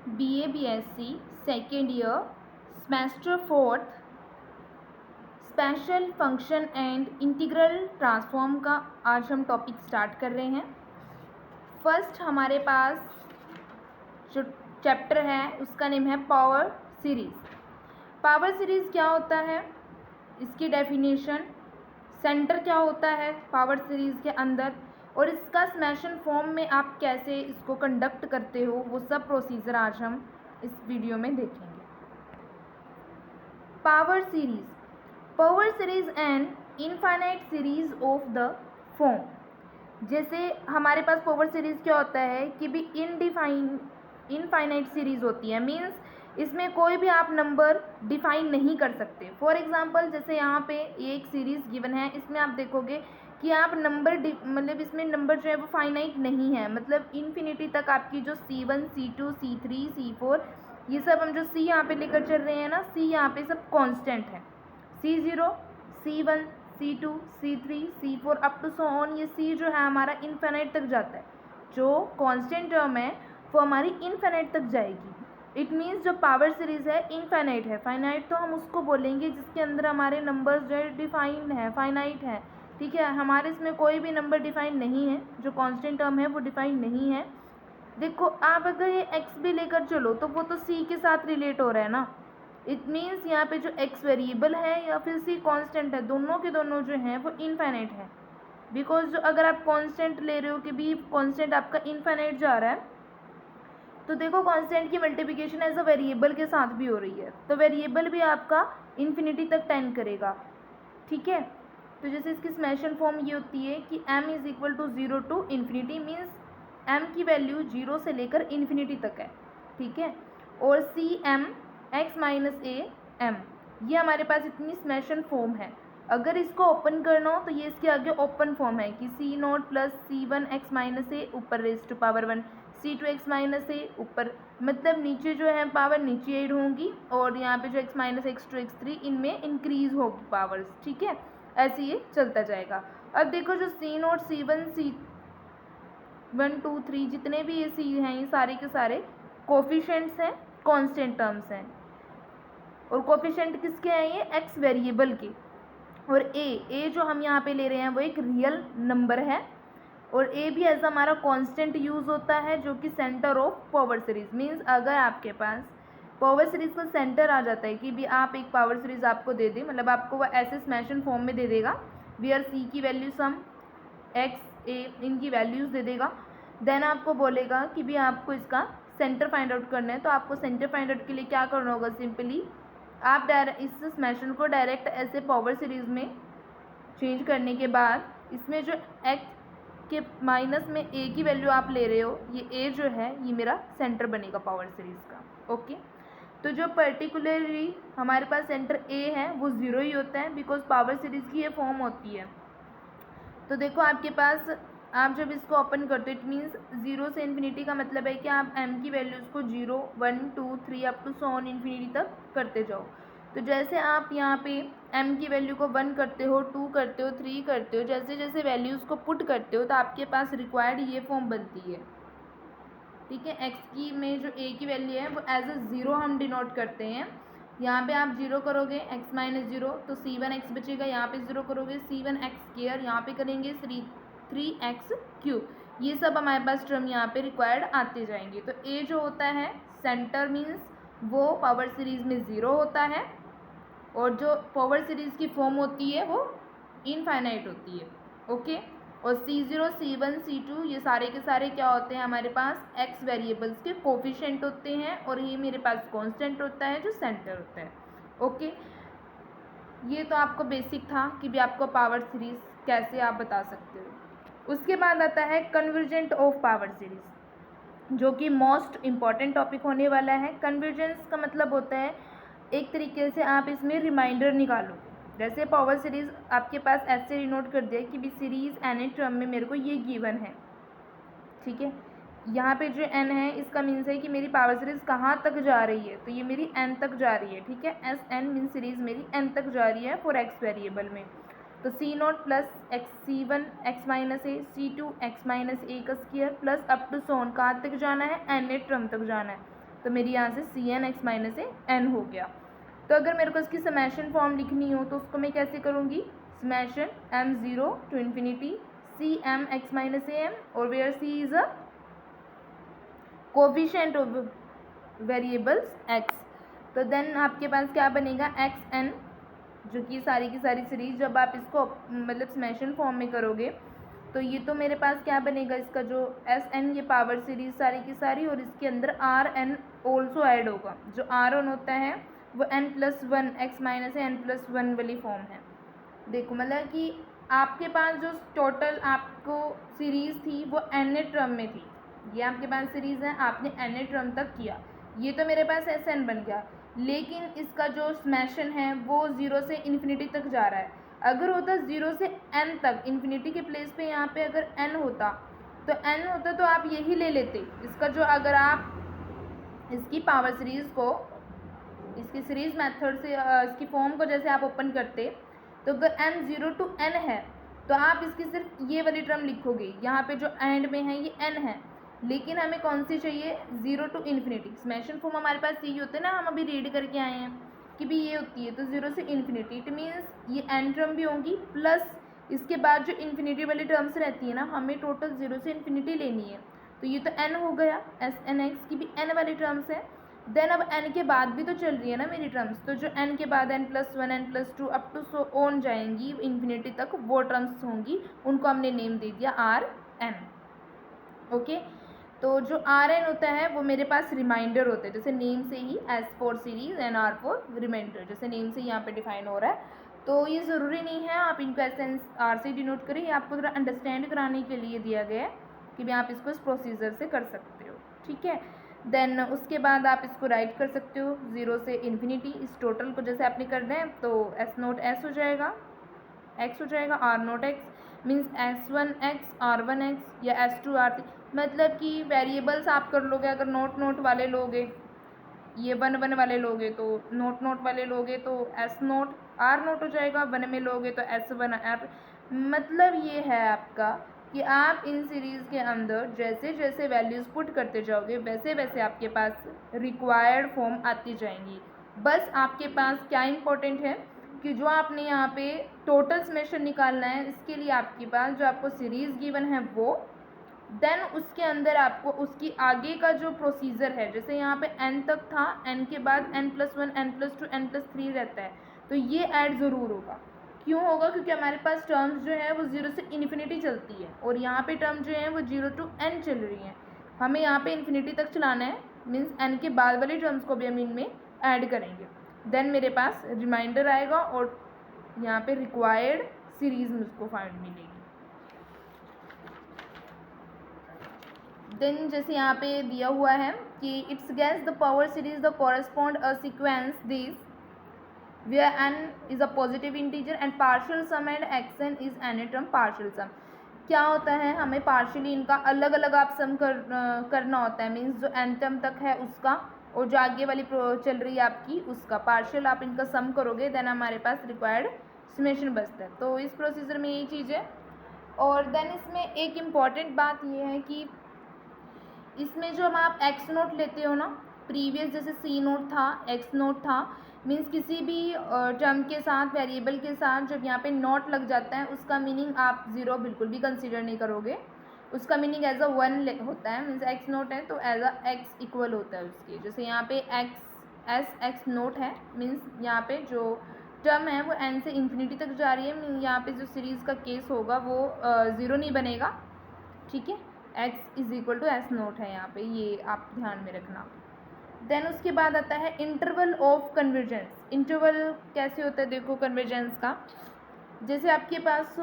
BA BSc second year semester fourth special function and integral transform का आज हम topic start कर रहे हैं। फर्स्ट हमारे पास जो चैप्टर है उसका नेम है पावर सीरीज़। पावर सीरीज़ क्या होता है, इसकी डेफिनेशन, सेंटर क्या होता है पावर सीरीज़ के अंदर, और इसका समेशन फॉर्म में आप कैसे इसको कंडक्ट करते हो, वो सब प्रोसीजर आज हम इस वीडियो में देखेंगे। Power series and infinite series of the form. जैसे हमारे पास पावर सीरीज़ क्या होता है कि भी इनफाइनाइट सीरीज़ होती है, मीन्स इसमें कोई भी आप नंबर डिफाइन नहीं कर सकते। फॉर एग्जांपल जैसे यहाँ पे एक सीरीज़ गिवन है, इसमें आप देखोगे कि आप नंबर मतलब इसमें नंबर जो है वो फाइनाइट नहीं है, मतलब इन्फिनिटी तक आपकी जो C1 C2 C3 C4 ये सब हम जो C यहाँ पे लेकर चल रहे हैं ना, C यहाँ पे सब कांस्टेंट है। C0 C1 C2 C3 C4 up to so on, ये C जो है हमारा इन्फिनिट तक जाता है। जो कांस्टेंट टर्म है वो हमारी इन्फिनिट तक जाएगी। इट मीन्स जो पावर सीरीज़ है इनफाइनाइट है। फाइनाइट तो हम उसको बोलेंगे जिसके अंदर हमारे नंबर्स जो है डिफाइंड है, फाइनाइट है, ठीक है। हमारे इसमें कोई भी नंबर डिफाइन नहीं है, जो कांस्टेंट टर्म है वो डिफाइन नहीं है। देखो आप अगर ये x भी लेकर चलो तो वो तो c के साथ रिलेट हो रहा है ना। इट मीन्स यहाँ पे जो x वेरिएबल है या फिर c कांस्टेंट है, दोनों के दोनों जो हैं वो इनफाइनाइट है। बिकॉज जो अगर आप कांस्टेंट ले रहे हो कि भी कांस्टेंट आपका इनफाइनाइट जा रहा है, तो देखो कांस्टेंट की मल्टीप्लिकेशन एज अ वेरिएबल के साथ भी हो रही है, तो वेरिएबल भी आपका इन्फिनिटी तक टेंड करेगा, ठीक है। तो जैसे इसकी समेशन फॉर्म ये होती है कि m is equal to 0 to infinity, means m की वैल्यू 0 से लेकर इन्फिनिटी तक है, ठीक है। और C M X minus A M, ये हमारे पास इतनी समेशन फॉर्म है। अगर इसको ओपन करना हो तो ये इसके आगे ओपन फॉर्म है कि C naught plus C1 X minus A ऊपर raise to power 1 C2 X minus A ऊपर, मतलब नीचे जो है पावर नीचे ऐड होंगी और यहाँ पे जो x माइनस x2 x3 इनमें इंक्रीज होगी पावर्स, ठीक है। ऐसे ये चलता जाएगा। अब देखो जो C0 C1 C1 2 3 जितने भी ये C हैं ये सारे के सारे कोफिशिएंट्स हैं, कांस्टेंट टर्म्स हैं। और कोफिशिएंट किसके हैं, ये x वेरिएबल के। और a जो हम यहाँ पे ले रहे हैं वो एक रियल नंबर है, और a भी एज हमारा कांस्टेंट यूज़ होता है जो कि centre of power series. Means अगर आपके पास पावर सीरीज़ का सेंटर आ जाता है कि भी आप एक पावर सीरीज़ आपको दे दे, मतलब आपको वो ऐसे समेशन फॉर्म में दे देगा वेयर c की वैल्यू सम x a इनकी वैल्यूज़ दे देगा, देन आपको बोलेगा कि भी आपको इसका सेंटर फाइंड आउट करना है। तो आपको सेंटर फाइंड आउट के लिए क्या करना होगा, सिंपली आप डायरेक्ट इस समेशन को डायरेक्ट ऐसे पावर सीरीज़ में चेंज करने के बाद इसमें जो x के माइनस में a की वैल्यू आप ले रहे हो, ये a जो है ये मेरा सेंटर बनेगा पावर सीरीज़ का, ओके। तो जो पर्टिकुलरली हमारे पास सेंटर a है वो 0 ही होता है, बिकॉज पावर सीरीज़ की ये फॉर्म होती है। तो देखो आपके पास आप जब इसको ओपन करते हो, इट मीन्स 0 से इन्फिनिटी का मतलब है कि आप m की वैल्यूज़ को 0 1 2 3 up to so on infinity तक करते जाओ। तो जैसे आप यहाँ पे m की वैल्यू को 1 करते हो, 2 करते हो, 3 करते हो, जैसे जैसे वैल्यूज़ को पुट करते हो तो आपके पास रिक्वायर्ड ये फॉर्म बनती है, ठीक है। x की में जो a की वैल्यू है वो एज अ 0 हम डिनोट करते हैं। यहाँ पे आप 0 करोगे x माइनस 0 तो C1x बचेगा, यहाँ पे 0 करोगे C1x स्क्वायर, यहाँ पे करेंगे 3x क्यूब। ये सब हमारे पास टर्म यहाँ पे रिक्वायर्ड आते जाएंगे। तो a जो होता है सेंटर मीन्स वो पावर सीरीज़ में 0 होता है, और जो पावर सीरीज़ की फॉर्म होती है वो इनफाइनाइट होती है, ओके। और C0 C1 C2 ये सारे के सारे क्या होते हैं, हमारे पास x वेरिएबल्स के कोफिशिएंट होते हैं, और ये मेरे पास कांस्टेंट होता है जो सेंटर होता है, ओके। ये तो आपको बेसिक था कि भी आपको पावर सीरीज़ कैसे आप बता सकते हो। उसके बाद आता है कन्वर्जेंट ऑफ पावर सीरीज़, जो कि मोस्ट इम्पॉर्टेंट टॉपिक होने वाला है। कन्वर्जेंस का मतलब होता है एक तरीके से आप इसमें रिमाइंडर निकालो। जैसे पावर सीरीज़ आपके पास ऐसे डिनोट कर दिया कि भी सीरीज़ एन टर्म में मेरे को ये गिवन है, ठीक है। यहाँ पे जो n है इसका मीन्स है कि मेरी पावर सीरीज़ कहाँ तक जा रही है, तो ये मेरी n तक जा रही है, ठीक है। एस एन मीन सीरीज़ मेरी n तक जा रही है फॉर x वेरिएबल में। तो C0 plus X C1 x minus A C2 x minus A का स्क्वायर प्लस अप टू सोन कहाँ तक जाना है, n टर्म तक जाना है। तो मेरी यहाँ से C N x minus A N हो गया। तो अगर मेरे को इसकी समेशन फॉर्म लिखनी हो तो उसको मैं कैसे करूँगी, summation M zero to infinity C M X minus A M, और where C is a coefficient of variables X. तो देन आपके पास क्या बनेगा, एक्स एन, जो कि सारी की सारी सीरीज जब आप इसको मतलब समेशन फॉर्म में करोगे तो ये तो मेरे पास क्या बनेगा, इसका जो एस एन ये पावर सीरीज सारी की सारी, और इसके अंदर आर एन ऑल्सो ऐड होगा। जो आर एन होता है वो N plus one X minus N plus one वाली फॉर्म है। देखो मतलब कि आपके पास जो टोटल आपको सीरीज़ थी वो एन टर्म में थी, ये आपके पास सीरीज़ है, आपने एन टर्म तक किया, ये तो मेरे पास एस एन बन गया। लेकिन इसका जो समेशन है वो ज़ीरो से इन्फिनिटी तक जा रहा है। अगर होता ज़ीरो से एन तक, इन्फिनिटी के प्लेस पे यहाँ पे अगर एन होता तो आप यही ले लेते। इसका जो अगर आप इसकी पावर सीरीज़ को इसकी सीरीज़ मेथड से इसकी फॉर्म को जैसे आप ओपन करते तो अगर एन ज़ीरो टू एन है तो आप इसकी सिर्फ ये वाली टर्म लिखोगे, यहाँ पे जो एंड में है ये एन है, लेकिन हमें कौन सी चाहिए, zero to infinity. Summation form हमारे पास यही होते हैं ना, हम अभी रीड करके आए हैं कि भी ये होती है, तो ज़ीरो से इन्फिनिटी, इट मीन्स ये एन टर्म भी होंगी प्लस इसके बाद जो इन्फिनिटी वाली टर्म्स रहती है ना, हमें टोटल ज़ीरो से इन्फिनिटी लेनी है। तो ये तो एन हो गया, एस एन एक्स की भी एन वाली टर्म्स है। देन अब एन के बाद भी तो चल रही है ना मेरी टर्म्स, तो जो एन के बाद N plus one N plus two up to so on जाएंगी इन्फिनिटी तक, वो टर्म्स होंगी, उनको हमने नेम दे दिया आर एन। ओके, तो जो आर एन होता है वो मेरे पास रिमाइंडर होते हैं, जैसे नेम से ही S for series N R for reminder, जैसे नेम से यहाँ पे डिफाइन हो रहा है। तो ये ज़रूरी नहीं है आप इनको एस एन आर से डिनोट करें, ये आपको थोड़ा अंडरस्टैंड कराने के लिए दिया गया है कि भी आप इसको इस प्रोसीजर से कर सकते हो। ठीक है, देन उसके बाद आप इसको राइट कर सकते हो ज़ीरो से इन्फिनिटी, इस टोटल को जैसे आपने करना है तो एस नोट एस हो जाएगा, एक्स हो जाएगा, R naught X means S one X R one X या एस टू आर, मतलब कि वेरिएबल्स आप कर लोगे, अगर नोट नोट वाले लोगे, ये वन वन वाले लोगे तो नोट नोट वाले लोगे तो एस नोट आर नोट हो जाएगा, वन में लोगे तो एस वन आर। मतलब ये है आपका कि आप इन सीरीज़ के अंदर जैसे जैसे वैल्यूज़ पुट करते जाओगे वैसे वैसे आपके पास रिक्वायर्ड फॉर्म आती जाएंगी। बस आपके पास क्या इंपॉर्टेंट है कि जो आपने यहाँ पे टोटल समेशन निकालना है, इसके लिए आपके पास जो आपको सीरीज़ गिवन है वो, देन उसके अंदर आपको उसकी आगे का जो प्रोसीजर है, जैसे यहाँ पे n तक था, n के बाद n plus one N plus two N plus three रहता है, तो ये ऐड ज़रूर होगा। क्यों होगा, क्योंकि हमारे पास टर्म्स जो है वो ज़ीरो से इन्फिनिटी चलती है और यहाँ पे टर्म जो है वो ज़ीरो टू n चल रही हैं, हमें यहाँ पे इन्फिनिटी तक चलाना है, मीन्स n के बाद वाली टर्म्स को भी हम इनमें ऐड करेंगे। देन मेरे पास रिमाइंडर आएगा और यहाँ पे रिक्वायर्ड सीरीज़ मुझको फाइंड मिलेगी। देन जैसे यहाँ पे दिया हुआ है कि it's gas the power series the correspond a sequence this where n is a positive integer and partial sum and xn is n term partial sum। क्या होता है, हमें पार्शियली इनका अलग अलग आप सम करना होता है, मीन्स जो n टर्म तक है उसका और जो आगे वाली चल रही है आपकी उसका पार्शियल आप इनका सम करोगे, देन हमारे पास रिक्वायर्ड समेशन बचता है। तो इस प्रोसीजर में यही चीज़ है। और देन इसमें एक इम्पॉर्टेंट बात ये है कि इसमें जो हम आप एक्स नोट लेते हो ना, प्रीवियस जैसे सी नोट था एक्स नोट था, मीन्स किसी भी टर्म के साथ वेरिएबल के साथ जब यहाँ पे नोट लग जाता है उसका मीनिंग आप ज़ीरो बिल्कुल भी कंसीडर नहीं करोगे, उसका मीनिंग एज अ वन होता है। मीन्स एक्स नोट है तो एज अ एक्स इक्वल होता है उसके, जैसे यहाँ पे एक्स एस एक्स नोट है, मीन्स यहाँ पे जो टर्म है वो एन से इन्फिनिटी तक जा रही है, यहाँ पे जो सीरीज़ का केस होगा वो ज़ीरो नहीं बनेगा। ठीक है, x is equal to S naught है यहाँ पे, ये आप ध्यान में रखना। देन उसके बाद आता है इंटरवल ऑफ कन्वर्जेंस। इंटरवल कैसे होता है, देखो कन्वर्जेंस का, जैसे आपके पास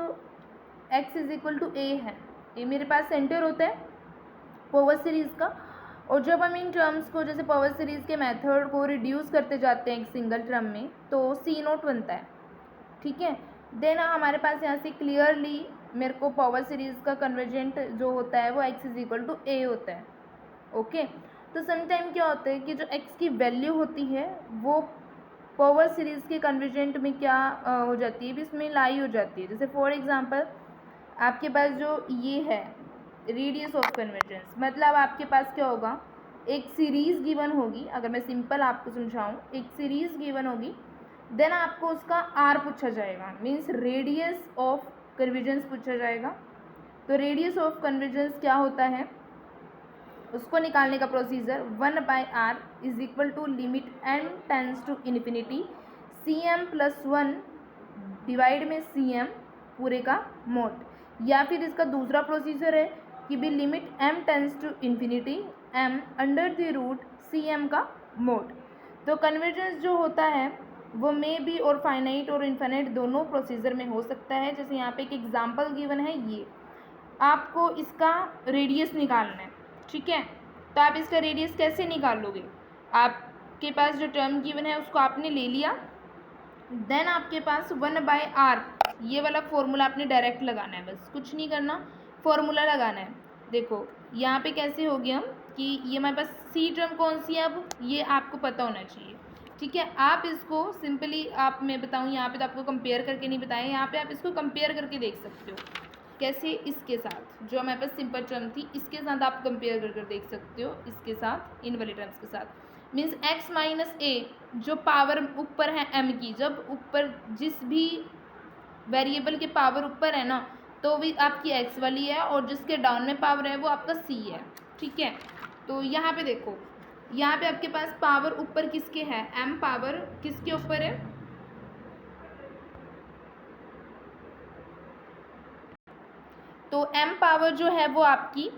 x is equal to a है, a मेरे पास सेंटर होता है पावर सीरीज़ का, और जब हम इन टर्म्स को जैसे पावर सीरीज़ के मेथड को रिड्यूस करते जाते हैं एक सिंगल टर्म में तो सी नोट बनता है। ठीक है, देन हमारे पास यहाँ से क्लियरली मेरे को पावर सीरीज़ का कन्वर्जेंट जो होता है वो x is equal to a होता है। ओके, तो समटाइम क्या होता है कि जो x की वैल्यू होती है वो पावर सीरीज़ के कन्वर्जेंट में क्या हो जाती है, भी इसमें लाई हो जाती है। जैसे फॉर एग्जांपल आपके पास जो ये है रेडियस ऑफ कन्वर्जेंस, मतलब आपके पास क्या होगा, एक सीरीज़ गिवन होगी, अगर मैं सिंपल आपको समझाऊँ, एक सीरीज़ गिवन होगी, देन आपको उसका आर पूछा जाएगा, मीन्स रेडियस ऑफ कन्वर्जेंस पूछा जाएगा। तो रेडियस ऑफ कन्वर्जेंस क्या होता है, उसको निकालने का procedure 1/r is equal to limit m tends to infinity cm+1 divide में cm पूरे का मोड, या फिर इसका दूसरा प्रोसीजर है कि भी limit m tends to infinity m under the root cm का मोड। तो कन्वर्जेंस जो होता है वो मे बी और फाइनाइट और इन्फिनिट दोनों प्रोसीजर में हो सकता है। जैसे यहाँ पे एक एग्जांपल गिवन है, ये आपको इसका रेडियस निकालना है, ठीक है। तो आप इसका रेडियस कैसे निकालोगे, आपके पास जो टर्म गिवन है उसको आपने ले लिया, देन आपके पास 1/r ये वाला फॉर्मूला आपने डायरेक्ट लगाना है, बस कुछ नहीं करना, फॉर्मूला लगाना है। देखो यहाँ पे कैसे हो गया कि ये हमारे पास सी टर्म कौन सी है, अब ये आपको पता होना चाहिए, ठीक है। आप इसको सिंपली, आप मैं बताऊँ यहाँ पे तो आपको कंपेयर करके नहीं बताया, यहाँ पे आप इसको कंपेयर करके देख सकते हो। कैसे, इसके साथ जो हमारे पास सिंपल टर्म थी इसके साथ आप कंपेयर कर देख सकते हो, इसके साथ इन वाले टर्म्स के साथ। मीन्स x माइनस ए जो पावर ऊपर है m की, जब ऊपर जिस भी वेरिएबल के पावर ऊपर है ना तो भी आपकी x वाली है, और जिसके डाउन में पावर है वो आपका c है, ठीक है। तो यहाँ पे देखो, यहाँ पे आपके पास पावर ऊपर किसके है, m पावर किसके ऊपर है, तो m पावर जो है वो आपकी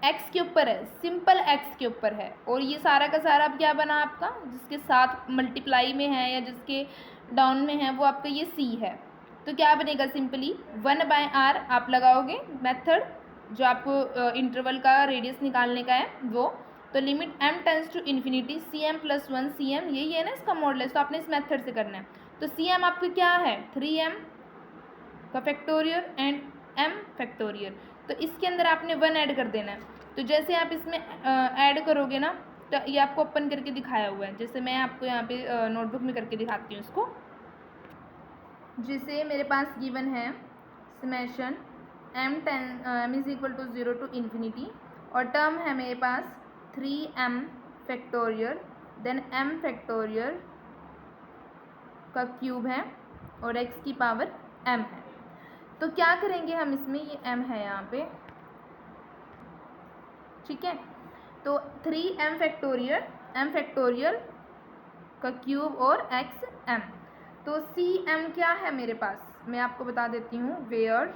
x के ऊपर है, सिंपल x के ऊपर है, और ये सारा का सारा अब क्या बना आपका, जिसके साथ मल्टीप्लाई में है या जिसके डाउन में है वो आपका ये c है। तो क्या बनेगा, सिंपली 1/r आप लगाओगे मेथड जो आपको इंटरवल का रेडियस निकालने का है वो, तो limit m tends to infinity cm+1 cm, यही है ना इसका मॉडुलस, तो आपने इस मेथड से करना है। तो cm आपका क्या है, 3m का फैक्टोरियल एंड m फैक्टोरियल, तो इसके अंदर आपने 1 ऐड कर देना है। तो जैसे आप इसमें ऐड करोगे ना, तो ये आपको ओपन करके दिखाया हुआ है, जैसे मैं आपको यहाँ पे नोटबुक में करके दिखाती हूँ इसको। जिसे मेरे पास गिवन है summation m is equal to 0 to infinity, और टर्म है मेरे पास 3m factorial, then m factorial का क्यूब है और x की पावर m है। तो क्या करेंगे हम इसमें, ये m है यहाँ पे, ठीक है। तो 3m फैक्टोरियल, m फैक्टोरियल का क्यूब और x m, तो cm क्या है मेरे पास, मैं आपको बता देती हूँ, where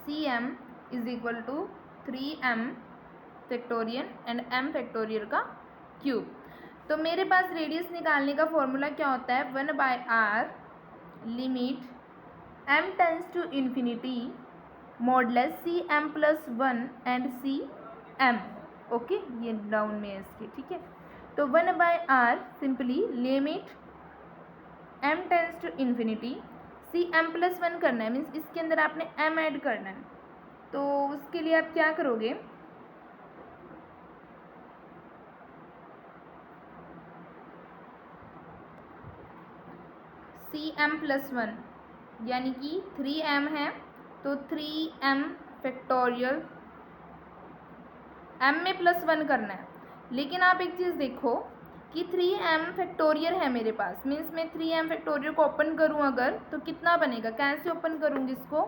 cm is equal to 3m factorial and m factorial का क्यूब। तो मेरे पास रेडियस निकालने का फॉर्मूला क्या होता है, 1/r limit m tends to infinity modulus cm+1 and cm, okay, ये डाउन में है इसके, ठीक है। तो 1/r simply limit m tends to infinity cm+1 करना है, मीन्स इसके अंदर आपने m ऐड करना है। तो उसके लिए आप क्या करोगे, cm+1 यानी कि 3m है, तो 3m फैक्टोरियल m में +1 करना है। लेकिन आप एक चीज़ देखो कि 3m फैक्टोरियल है मेरे पास, मीन्स मैं 3m फैक्टोरियल को ओपन करूँ अगर, तो कितना बनेगा, कैसे ओपन करूँगी इसको,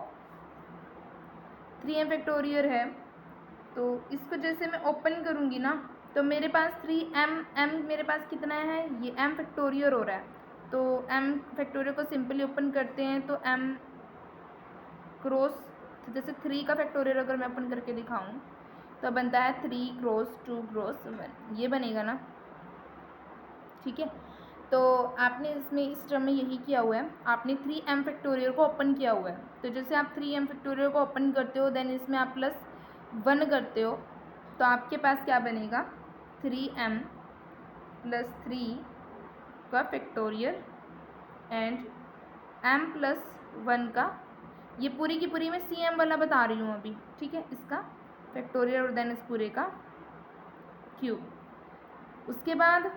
3m फैक्टोरियल है तो इसको जैसे मैं ओपन करूँगी ना, तो मेरे पास 3m मेरे पास कितना है, ये m फैक्टोरियल हो रहा है। तो m फैक्टोरियल को सिंपली ओपन करते हैं, तो m क्रॉस, जैसे 3 का फैक्टोरियल अगर मैं ओपन करके दिखाऊँ तो बनता है 3 क्रॉस 2 क्रॉस 1, ये बनेगा ना, ठीक है। तो आपने इसमें इस टर्म में यही किया हुआ है, आपने 3m फैक्टोरियल को ओपन किया हुआ है। तो जैसे आप 3m फैक्टोरियल को ओपन करते हो, देन इसमें आप +1 करते हो, तो आपके पास क्या बनेगा, 3m + 3 का फैक्टोरियल एंड m+1 का, ये पूरी की पूरी मैं cm वाला बता रही हूँ अभी, ठीक है, इसका फैक्टोरियल और देन इस पूरे का क्यूब। उसके बाद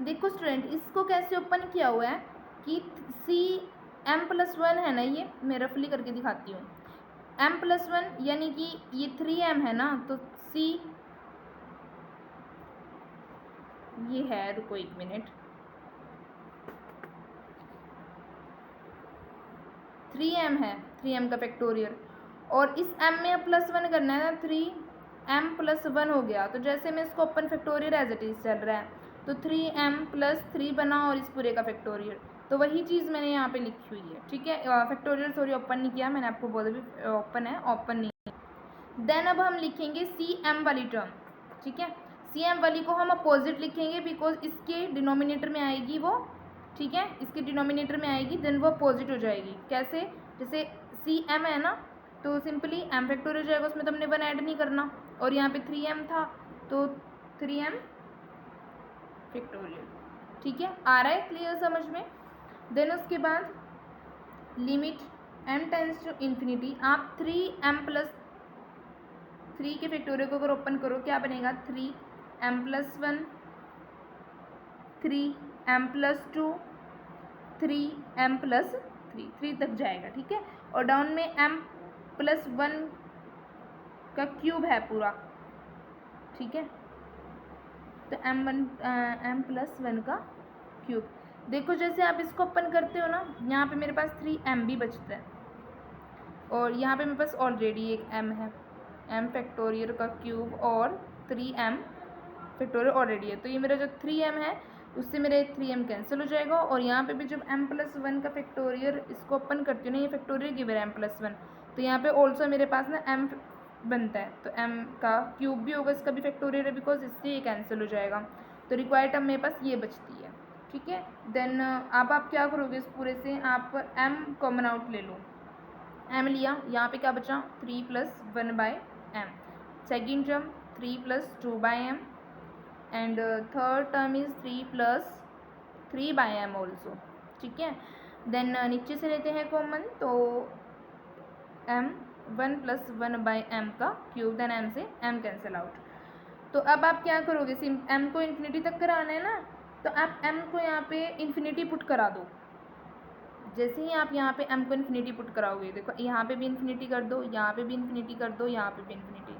देखो स्टूडेंट, इसको कैसे ओपन किया हुआ है कि cm+1 है ना, ये मैं रफली करके दिखाती हूँ, m+1 यानी कि ये 3m है ना, तो c ये है, रुको 1 मिनट, 3m है, 3m का फैक्टोरियल, और इस m में अब +1 करना है ना, 3m + 1 हो गया। तो जैसे मैं इसको open factorial as it is चल रहा है, तो 3m + 3 बना और इस पूरे का फैक्टोरियल। तो वही चीज़ मैंने यहाँ पे लिखी हुई है, ठीक है। फैक्टोरियल सॉरी ओपन नहीं किया मैंने, आपको बोला भी ओपन है, ओपन नहीं है। देन अब हम लिखेंगे cm वाली टर्म, ठीक है। cm वाली को हम अपोजिट लिखेंगे बिकॉज इसके डिनोमिनेटर में आएगी वो, ठीक है, इसके डिनोमिनेटर में आएगी, देन वो अपोजिट हो जाएगी। कैसे? जैसे cm है ना, तो सिंपली m फैक्टोरियल हो जाएगा, उसमें तो हमने 1 ऐड नहीं करना, और यहाँ पे 3m था तो 3m फैक्टोरियल, ठीक है। आ रहा है क्लियर समझ में? देन उसके बाद limit m tends to infinity, आप 3m + 3 के फैक्टोरियल को अगर ओपन करो क्या बनेगा, 3m + 1, 3m + 2, 3m + 3 तक जाएगा, ठीक है। और डाउन में m + 1 का क्यूब है पूरा, ठीक है। तो m + 1 का क्यूब। देखो जैसे आप इसको ओपन करते हो ना, यहाँ पे मेरे पास 3m भी बचता है, और यहाँ पे मेरे पास ऑलरेडी एक m है, m फैक्टोरियल का क्यूब और 3m फैक्टोरियल ऑलरेडी है। तो ये मेरा जो 3m है उससे मेरा 3m कैंसिल हो जाएगा, और यहाँ पे भी जब m + 1 का फैक्टोरियल इसको ओपन करती हूँ ना, ये फैक्टोरियल गिवन है m + 1, तो यहाँ पे ऑल्सो मेरे पास ना m बनता है, तो m का क्यूब भी होगा, इसका भी फैक्टोरियल है बिकॉज इससे ये कैंसिल हो जाएगा। तो रिक्वायर्ड टर्म मेरे पास ये बचती है, ठीक है। देन अब आप क्या करोगे, इस पूरे से आप m कॉमन आउट ले लो, m लिया, यहाँ पे क्या बचा, 3 + 1/m, second term 3 + 2/m, and third term is 3 + 3/m also, ठीक है। देन नीचे से लेते हैं कॉमन, तो m 1 + 1/m का क्यूब, देन m से m कैंसिल आउट। तो अब आप क्या करोगे, m को इन्फिनिटी तक कराना है ना, तो आप m को यहाँ पे इन्फिनिटी पुट करा दो। जैसे ही आप यहाँ पे m को इन्फिनिटी पुट कराओगे, देखो यहाँ पे भी इन्फिनिटी कर दो, यहाँ पे भी इन्फिनिटी कर दो, यहाँ पे भी इन्फिनिटी।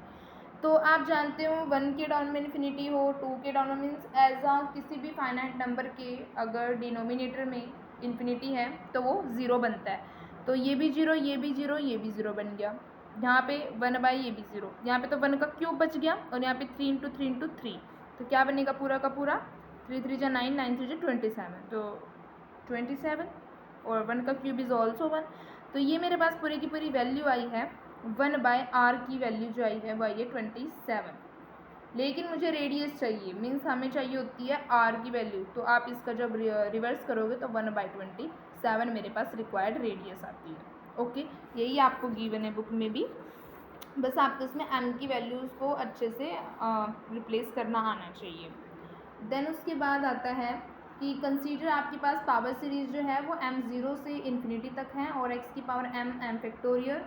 तो आप जानते हो 1 के डाउन में इन्फिनिटी हो, 2 के डाउन में मीन्स एज आ किसी भी फाइनाइट नंबर के अगर डिनोमिनेटर में इन्फिनिटी है तो वो 0 बनता है। तो ये भी 0, ये भी 0, ये भी 0 बन गया, यहाँ पे 1/, ये भी 0, यहाँ पे तो 1 का क्यूब बच गया, और यहाँ पे 3 × 3 × 3, तो क्या बनेगा पूरा का पूरा, 3 3 × 9, 9 3 × 27, तो 27, और 1 का क्यूब इज़ ऑल्सो 1। तो ये मेरे पास पूरी की पूरी वैल्यू आई है 1/r की वैल्यू जो आई है वो आई है 27। लेकिन मुझे रेडियस चाहिए, मीन्स हमें चाहिए होती है r की वैल्यू, तो आप इसका जब रिवर्स करोगे तो 1/27 मेरे पास रिक्वायर्ड रेडियस आती है। ओके, यही आपको गिवन है बुक में भी, बस आपको इसमें m की वैल्यूज़ को अच्छे से रिप्लेस करना आना चाहिए। देन उसके बाद आता है कि कंसीडर आपके पास पावर सीरीज जो है वो m0 से इन्फिनिटी तक है, और x की power m factorial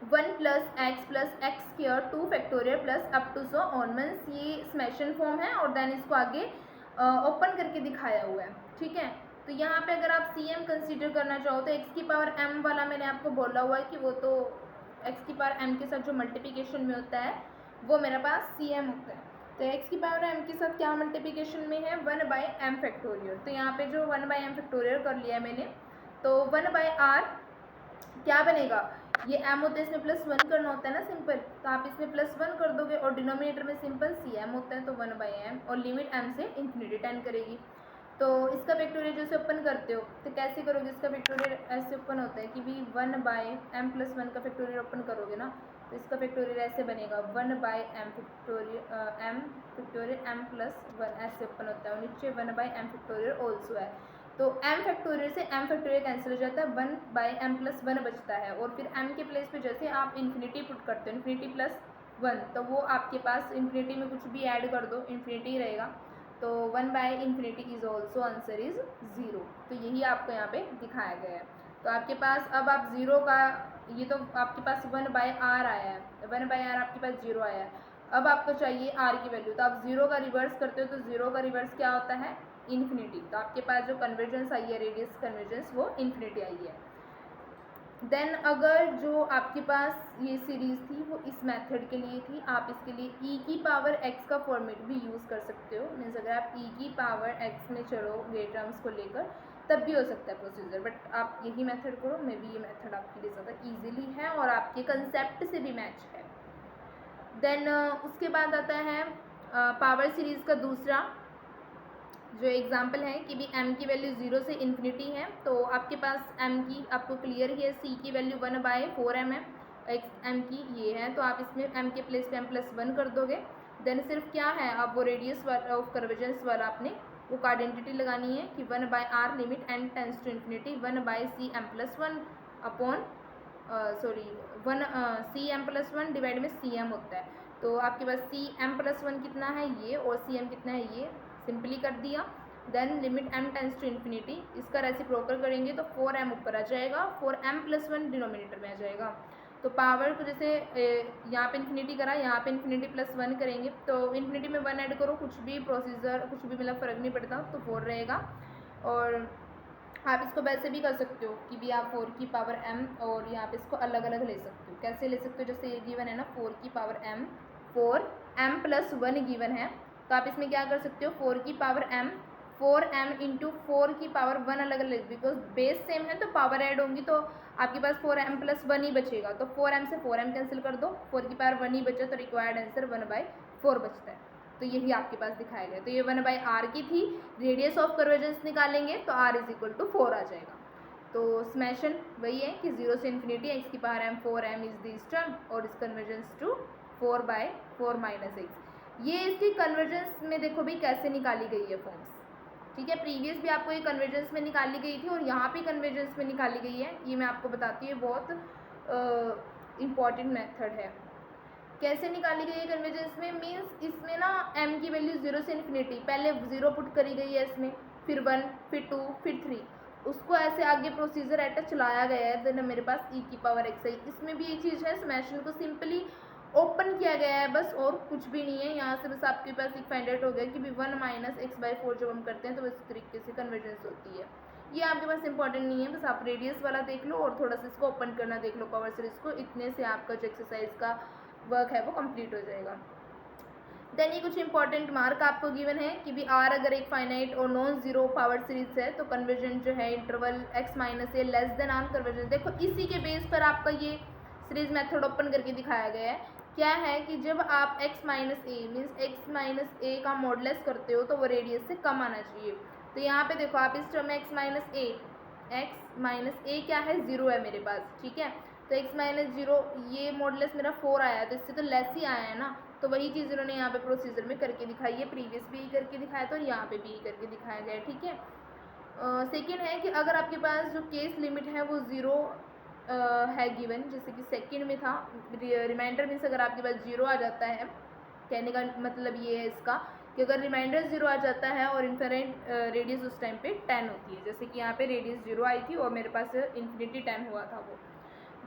1 + x + x² 2 factorial plus up to so on, means ये स्मैशन फॉर्म है, और देन इसको आगे ओपन करके दिखाया हुआ है, ठीक है। तो यहाँ पे अगर आप cm कंसीडर करना चाहो तो x की पावर m वाला मैंने आपको बोला हुआ है कि वो तो x की पावर m के साथ जो मल्टीप्लिकेशन में होता है वो मेरे पास cm होता है। तो x की पावर m के साथ क्या मल्टीप्लिकेशन में है, 1/m फैक्टोरियल। तो यहाँ पे जो 1/m फैक्टोरियल कर लिया मैंने, तो 1/r क्या बनेगा, ये m होता है, इसमें +1 करना होता है ना सिंपल, तो आप इसमें +1 कर दोगे, और डिनोमिनेटर में सिंपल cm होता है, तो 1/m, और लिमिट m से इन्फिनिटी 10 करेगी। तो इसका फैक्टोरियल जैसे ओपन करते हो तो कैसे करोगे, इसका फैक्टोरियल ऐसे ओपन होता है कि भी 1/m + 1 का फैक्टोरियल ओपन करोगे ना, तो इसका फैक्टोरियल ऐसे बनेगा 1/m फैक्टोरियल m + 1 ऐसे ओपन होता है, और नीचे 1/m फैक्टोरियल ऑल्सो है। तो m फैक्टोरियल से m फैक्टोरियल कैंसिल हो जाता है, 1/m + 1 बचता है, और फिर m के प्लेस पे जैसे आप इन्फिनिटी पुट करते हो, इन्फिनिटी +1, तो वो आपके पास इन्फिनिटी में कुछ भी ऐड कर दो इन्फिनिटी रहेगा, तो 1/∞ इज ऑल्सो आंसर इज 0। तो यही आपको यहाँ पे दिखाया गया है। तो आपके पास अब आप 0 का, ये तो आपके पास 1/r आया है, 1/r आपके पास 0 आया है, अब आपको चाहिए r की वैल्यू, तो आप 0 का रिवर्स करते हो, तो 0 का रिवर्स क्या होता है, इन्फिनिटी। तो आपके पास जो कन्वर्जेंस आई है, रेडियस कन्वर्जेंस, वो इन्फिनिटी आई है। देन अगर जो आपके पास ये सीरीज़ थी वो इस मेथड के लिए थी, आप इसके लिए e की पावर x का फॉर्मेट भी यूज़ कर सकते हो। मीन्स अगर आप e की पावर x में चढ़ोगे टर्म्स को लेकर तब भी हो सकता है प्रोसीजर, बट आप यही मेथड करो। मे बी ये मेथड आपके लिए ज़्यादा ईजिली है और आपके कंसेप्ट से भी मैच है। देन उसके बाद आता है पावर सीरीज़ का दूसरा जो एग्जाम्पल है कि भी m की वैल्यू 0 से इन्फिनिटी है, तो आपके पास m की आपको क्लियर ही है, c की वैल्यू 1/4m है, x m की ये है, तो आप इसमें m के प्लेस पे m+1 कर दोगे। देन सिर्फ क्या है, आप वो रेडियस ऑफ कन्वर्जेंस वाला आपने वो आइडेंटिटी लगानी है कि 1/r limit n tends to infinity 1/cm+1 upon cm+1 divide में cm होता है। तो आपके पास cm+1 कितना है ये और cm कितना है ये, सिंपली कर दिया। Then limit m tends to infinity, इसका रेसिप्रोकल करेंगे तो 4m ऊपर आ जाएगा, 4m+1 डिनोमिनेटर में आ जाएगा। तो पावर को जैसे यहाँ पे इन्फिनिटी करा, यहाँ पे इन्फिनिटी +1 करेंगे, तो इन्फिनिटी में 1 ऐड करो, कुछ भी प्रोसीजर कुछ भी मतलब फ़र्क नहीं पड़ता, तो 4 रहेगा। और आप इसको वैसे भी कर सकते हो कि भी आप 4 की पावर m और यहाँ पे इसको अलग अलग ले सकते हो। कैसे ले सकते हो, जैसे ये गिवन है ना 4 की पावर m, 4m+1 गिवन है, तो आप इसमें क्या कर सकते हो 4 की पावर m 4m इंटू 4 की पावर 1 अलग अलग, बिकॉज बेस सेम है तो पावर ऐड होंगी, तो आपके पास 4m+1 ही बचेगा। तो 4m से 4m कैंसिल कर दो, 4 की पावर 1 ही बचा, तो रिक्वायर्ड आंसर 1/4 बचता है। तो यही आपके पास दिखाया गया। तो ये 1/r की थी, रेडियस ऑफ कन्वर्जेंस निकालेंगे तो r = 4 आ जाएगा। तो स्मैशन वही है कि 0 से इन्फिनिटी x की power m 4m is this term और इस कन्वर्जेंस टू 4/4 - x। ये इसकी कन्वर्जेंस में देखो भाई कैसे निकाली गई है फॉर्म्स, ठीक है। प्रीवियस भी आपको ये कन्वर्जेंस में निकाली गई थी और यहाँ पे कन्वर्जेंस में निकाली गई है, ये मैं आपको बताती हूँ, बहुत इम्पॉर्टेंट मेथड है। कैसे निकाली गई है कन्वर्जेंस में, मीन्स इसमें ना m की वैल्यू 0 से इन्फिनिटी, पहले 0 पुट करी गई है इसमें, फिर 1, फिर 2, फिर 3, उसको ऐसे आगे प्रोसीजर एट चलाया गया है। देन मेरे पास e की पावर x है, इसमें भी ये चीज़ है, समेशन को सिंपली ओपन किया गया है बस, और कुछ भी नहीं है। यहाँ से बस आपके पास एक फाइंड आउट हो गया कि भी 1 - x/4 जब हम करते हैं तो इस तरीके से कन्वर्जेंस होती है। ये आपके पास इंपॉर्टेंट नहीं है, बस आप रेडियस वाला देख लो और थोड़ा सा इसको ओपन करना देख लो पावर सीरीज को, इतने से आपका जो एक्सरसाइज का वर्क है वो कंप्लीट हो जाएगा। देन ये कुछ इंपॉर्टेंट मार्क आपको गिवन है कि भी r अगर एक फाइनाइट और नॉन जीरो पावर सीरीज है तो कन्वर्जेंट जो है interval x - a less than r convergent. देखो इसी के बेस पर आपका ये सीरीज मेथड ओपन करके दिखाया गया है। क्या है कि जब आप x - a means x - a का मॉडुलस करते हो तो वो रेडियस से कम आना चाहिए। तो यहाँ पे देखो आप इस टर्म में x - a क्या है, 0 है मेरे पास, ठीक है। तो x - 0 ये मॉडुलस मेरा 4 आया है, तो इससे तो लेस ही आया है ना, तो वही चीज़ उन्होंने यहाँ पे प्रोसीजर में करके दिखाई है। प्रीवियस भी करके दिखाया था और यहाँ पे भी करके दिखाया गया है, ठीक है। सेकेंड है कि अगर आपके पास जो केस लिमिट है वो 0 है गिवन, जैसे कि सेकंड में था, रिमाइंडर मीन्स अगर आपके पास 0 आ जाता है, कहने का मतलब ये है इसका कि अगर रिमाइंडर 0 आ जाता है और इन्फिनिट रेडियस उस टाइम पे 10 होती है, जैसे कि यहाँ पे रेडियस 0 आई थी और मेरे पास इन्फिनिटी 10 हुआ था वो।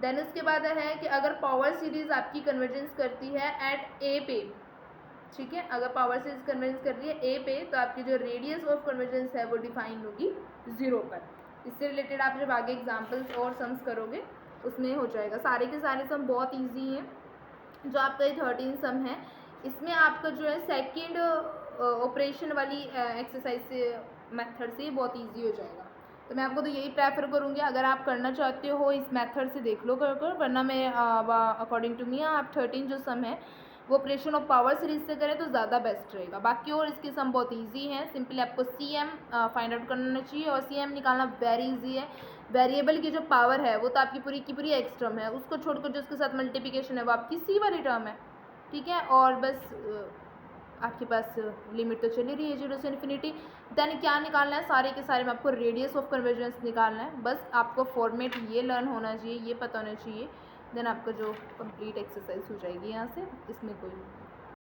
देन उसके बाद है कि अगर पावर सीरीज आपकी कन्वर्जेंस करती है एट ए पे, ठीक है, अगर पावर सीरीज कन्वर्जेंस कर रही है ए पे तो आपकी जो रेडियस ऑफ कन्वर्जेंस है वो डिफाइन होगी 0 पर। इससे रिलेटेड आप जब आगे एग्जांपल्स और सम्स करोगे उसमें हो जाएगा। सारे के सारे सम बहुत ईजी हैं। जो आपका ये 13 सम है इसमें आपका जो है सेकेंड ऑपरेशन वाली एक्सरसाइज से मेथड से बहुत ईजी हो जाएगा। तो मैं आपको तो यही प्रेफर करूँगी, अगर आप करना चाहते हो इस मेथड से देख लो कर, वरना मैं अकॉर्डिंग टू मी आप 13 जो सम है वो ऑपरेशन ऑफ पावर सीरीज से करें तो ज़्यादा बेस्ट रहेगा। बाकी और इसके सम बहुत इजी हैं, सिंपली आपको CM फाइंड आउट करना चाहिए और CM निकालना वेरी इजी है। वेरिएबल की जो पावर है वो तो आपकी पूरी की पूरी एक्स टर्म है, उसको छोड़कर जो उसके साथ मल्टीप्लिकेशन है वो आपकी C वाली टर्म है, ठीक है। और बस आपके पास लिमिट तो चली रही है 0 से इन्फिनिटी। देन क्या निकालना है, सारे के सारे में आपको रेडियस ऑफ कन्वर्जेंस निकालना है। बस आपको फॉर्मेट ये लर्न होना चाहिए, ये पता होना चाहिए, देन आपका जो कंप्लीट एक्सरसाइज हो जाएगी यहाँ से, इसमें कोई